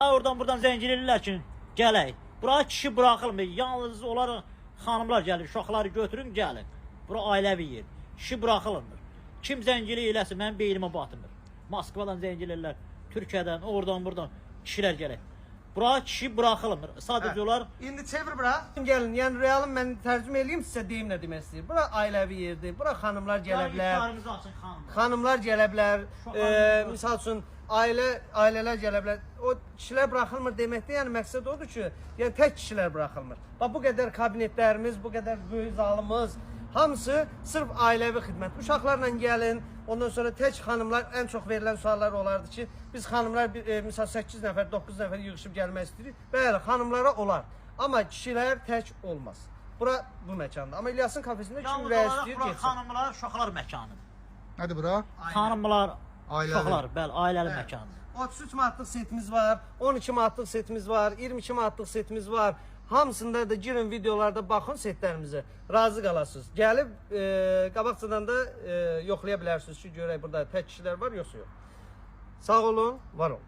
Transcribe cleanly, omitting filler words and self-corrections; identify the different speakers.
Speaker 1: Oradan buradan zəncir edirlər ki, gələk. Bura kişi buraxılmır. Yalnız onların xanımlar gəlir, uşaqları götürün, gəlin. Bura ailəvi yer. Kişi buraxılmır. Kim zəncili eləsin, mənim beylimə batmır. Moskvadan zəncir edirlər, Türkiyədən, oradan buradan kişilər gələk. Bura kişi buraxılmır. Sadəcə onlar...
Speaker 2: İndi çevir bura. Gəlin, yəni realım mən tərcümə eləyim sizə deyim nə demək istəyir. Bura ailəvi yerdir. Bura xanımlar gələ bilər. Xanımlar gələ bilər. Misal üçün ailələr gələ bilər. O kişilər buraxılmır deməkdə, yəni məqsəd odur ki, yəni tək kişilər buraxılmır. Bax bu qədər kabinetlərimiz, bu qədər böyük zalımız, hamısı sırf ailəvi xidmət. Uşaqlarla gəlin. Ondan sonra tək xanımlar, ən çox verilən suallar olardı ki, biz xanımlar misal 8 nəfər, 9 nəfər yığışıb gəlmək istəyirik. Bəli, xanımlara olar. Amma kişilər tək olmaz. Bura bu məkandır. Amma İlyasın kafesində kim ürəyə istəyir
Speaker 1: getsin. Xanımlar, uşaqlar məkanıdır.
Speaker 3: Nədir bura?
Speaker 1: Xanımlar, uşaqlar, bəli, ailəli məkandır.
Speaker 2: 33 manatlıq setimiz var, 12 manatlıq setimiz var, 22 manatlıq setimiz var. Hamısında da girin videolarda baxın setlərimizə. Razı qalasınız. Gəlib qabaqcadan da yoxlaya bilərsiniz ki, görək burada tək kişilər var, yoxsa yox. Sağ olun, var olun.